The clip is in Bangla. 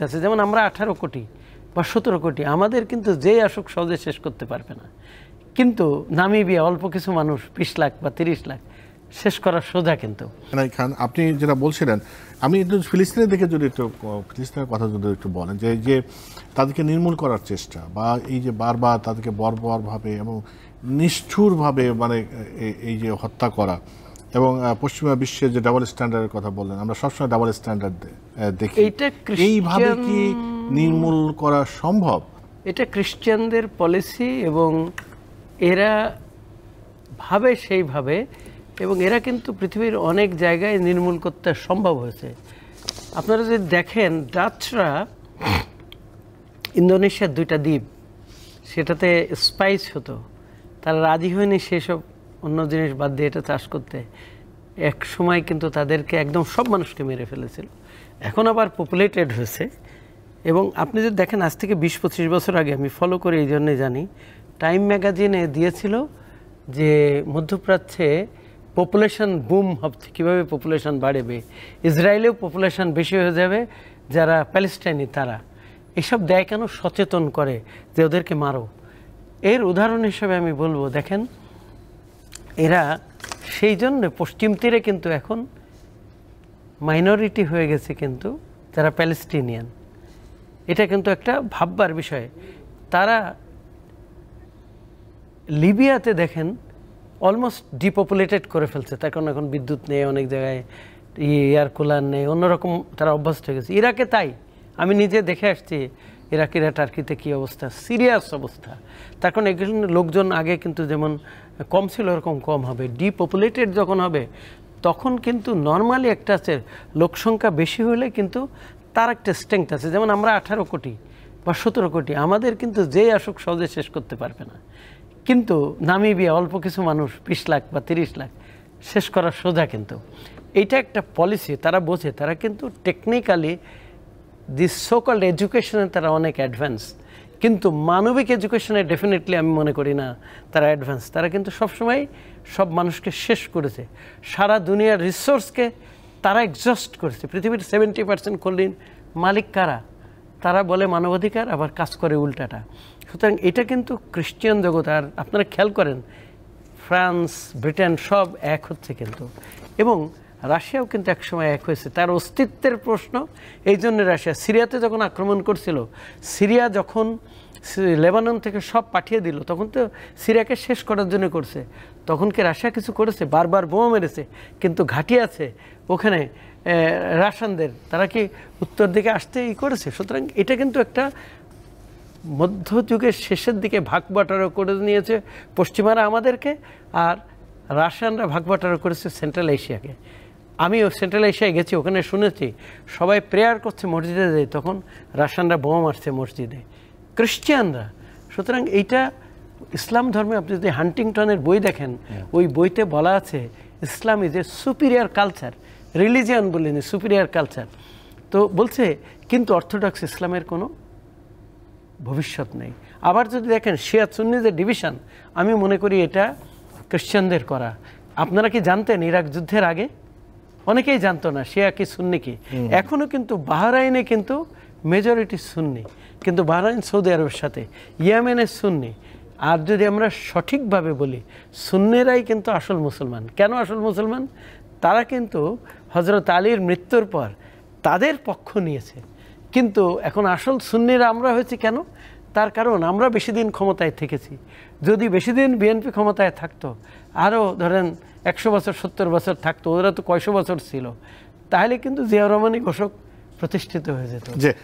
আছে, যেমন আমরা 18 কোটি বা 17 কোটি, আমাদের কিন্তু যেই আসুক সহজে শেষ করতে পারবে না। কিন্তু নামিবিয়া অল্প কিছু মানুষ 20 লাখ বা 30 লাখ শেষ করা সোজা। কিন্তু খান, আপনি যেটা বলছিলেন, আমি একটু ফিলিস্তিনের দিকে যদি একটু ফিলিস্তিনের কথা যদি একটু বলেন, যে যে তাদেরকে নির্মূল করার চেষ্টা বা এই যে বারবার তাদেরকে বর্বরভাবে এবং নিষ্ঠুরভাবে মানে এই যে হত্যা করা, এবং পশ্চিমা বিশ্বের যে ডাবল স্ট্যান্ডার্ডের কথা বললেন, আমরা সবসময় ডাবল স্ট্যান্ডার্ড দেখি, এইভাবে কি নির্মূল করা সম্ভব? এটা খ্রিস্টানদের পলিসি এবং এরা ভাবে সেইভাবে, এবং এরা কিন্তু পৃথিবীর অনেক জায়গায় নির্মূল করতে সম্ভব হয়েছে। আপনারা যদি দেখেন, ডাচরা ইন্দোনেশিয়ার 2টা দ্বীপ, সেটাতে স্পাইস হতো, তারা রাজি হয়নি সেসব অন্য জিনিস বাদ দিয়ে এটা চাষ করতে। এক সময় কিন্তু তাদেরকে একদম সব মানুষকে মেরে ফেলেছিল। এখন আবার পপুলেটেড হয়েছে। এবং আপনি যদি দেখেন, আজ থেকে 20-25 বছর আগে, আমি ফলো করে এই জন্যে জানি, টাইম ম্যাগাজিনে দিয়েছিল যে মধ্যপ্রাচ্যে পপুলেশন বুম হচ্ছে, কীভাবে পপুলেশন বাড়বে, ইসরায়েলেও পপুলেশন বেশি হয়ে যাবে, যারা প্যালেস্টাইনি তারা এসব দেয় কেন, সচেতন করে যে ওদেরকে মারো। এর উদাহরণ হিসেবে আমি বলবো, দেখেন এরা সেই জন্য পশ্চিম তীরে কিন্তু এখন মাইনরিটি হয়ে গেছে, কিন্তু যারা প্যালেস্টিনিয়ান, এটা কিন্তু একটা ভাববার বিষয়। তারা লিবিয়াতে দেখেন অলমোস্ট ডিপপুলেটেড করে ফেলছে, তখন এখন বিদ্যুৎ নেই, অনেক জায়গায় এয়ার কুলার নেই, অন্যরকম তারা অভ্যস্ত হয়ে গেছে। ইরাকে তাই, আমি নিজে দেখে আসছি ইরাকিরা টার্কিতে কী অবস্থা, সিরিয়াস অবস্থা। তখন এখানে লোকজন আগে কিন্তু যেমন কম ছিল ওরকম কম হবে। ডিপপুলেটেড যখন হবে তখন কিন্তু নর্মালি একটা আছে, লোকসংখ্যা বেশি হলে কিন্তু তার একটা স্ট্রেংথ আছে। যেমন আমরা 18 কোটি বা 17 কোটি, আমাদের কিন্তু যেই আসুক সহজে শেষ করতে পারবে না। কিন্তু নামিবিয়া অল্প কিছু মানুষ 20 লাখ বা 30 লাখ শেষ করা সোজা। কিন্তু এইটা একটা পলিসি, তারা বোঝে, তারা কিন্তু টেকনিক্যালি দিস সোকল্ড এডুকেশনে তারা অনেক অ্যাডভান্স, কিন্তু মানবিক এডুকেশনে ডেফিনেটলি আমি মনে করি না তারা অ্যাডভান্স। তারা কিন্তু সবসময় সব মানুষকে শেষ করেছে, সারা দুনিয়ার রিসোর্সকে তারা এক্সস্ট করেছে। পৃথিবীর 70% খনির মালিক কারা? তারা বলে মানবাধিকার, আবার কাজ করে উল্টাটা। সুতরাং এটা কিন্তু খ্রিস্টান জগৎ, আর আপনারা খেয়াল করেন ফ্রান্স, ব্রিটেন সব এক হচ্ছে কিন্তু, এবং রাশিয়াও কিন্তু একসময় এক হয়েছে। তার অস্তিত্বের প্রশ্ন এই জন্য রাশিয়া সিরিয়াতে যখন আক্রমণ করছিল, সিরিয়া যখন লেবানন থেকে সব পাঠিয়ে দিল, তখন তো সিরিয়াকে শেষ করার জন্য করছে। তখন কি রাশিয়া কিছু করেছে? বারবার বোমা মেরেছে, কিন্তু ঘাঁটি আছে ওখানে রাশিয়ানদের, তারা কি উত্তর দিকে আসতে করেছে? সুতরাং এটা কিন্তু একটা মধ্যযুগের শেষের দিকে ভাগ বাটোয়ারা করে নিয়েছে পশ্চিমারা আমাদেরকে, আর রাশিয়ানরা ভাগ বাটোয়ারা করেছে সেন্ট্রাল এশিয়াকে। আমিও সেন্ট্রাল এশিয়ায় গেছি, ওখানে শুনেছি সবাই প্রেয়ার করছে মসজিদে যায়, তখন রাশিয়ানরা বোমা মারছে মসজিদে, খ্রিস্টানরা। সুতরাং এইটা ইসলাম ধর্মে, আপনি যদি হান্টিংটনের বই দেখেন, ওই বইতে বলা আছে Islam is a superior culture, religion বলিনি, সুপিরিয়র কালচার। তো বলছে কিন্তু অর্থোডক্স ইসলামের কোনো ভবিষ্যৎ নেই। আবার যদি দেখেন শিয়া সুন্নি যে ডিভিশন, আমি মনে করি এটা খ্রিস্টানদের করা। আপনারা কি জানতেন ইরাক যুদ্ধের আগে? অনেকেই জানতো না শিয়া কি সুন্নি কি। এখনও কিন্তু বাহরাইনে কিন্তু মেজরিটি সুন্নি, কিন্তু বাহরাইন সৌদি আরবের সাথে, ইয়েমেনের সুন্নি। আর যদি আমরা সঠিকভাবে বলি, সুন্নিরাই কিন্তু আসল মুসলমান। কেন আসল মুসলমান? তারা কিন্তু হজরত আলীর মৃত্যুর পর তাদের পক্ষ নিয়েছে। কিন্তু এখন আসল সুন্নিরা আমরা হয়েছি কেন? তার কারণ আমরা বেশি দিন ক্ষমতায় থেকেছি। যদি বেশি দিন বিএনপি ক্ষমতায় থাকতো, আরও ধরেন 100 বছর 70 বছর থাকতো, ওরা তো কয়শো বছর ছিল, তাহলে কিন্তু জিয়া রহমানই ঘোষক প্রতিষ্ঠিত হয়ে যেত।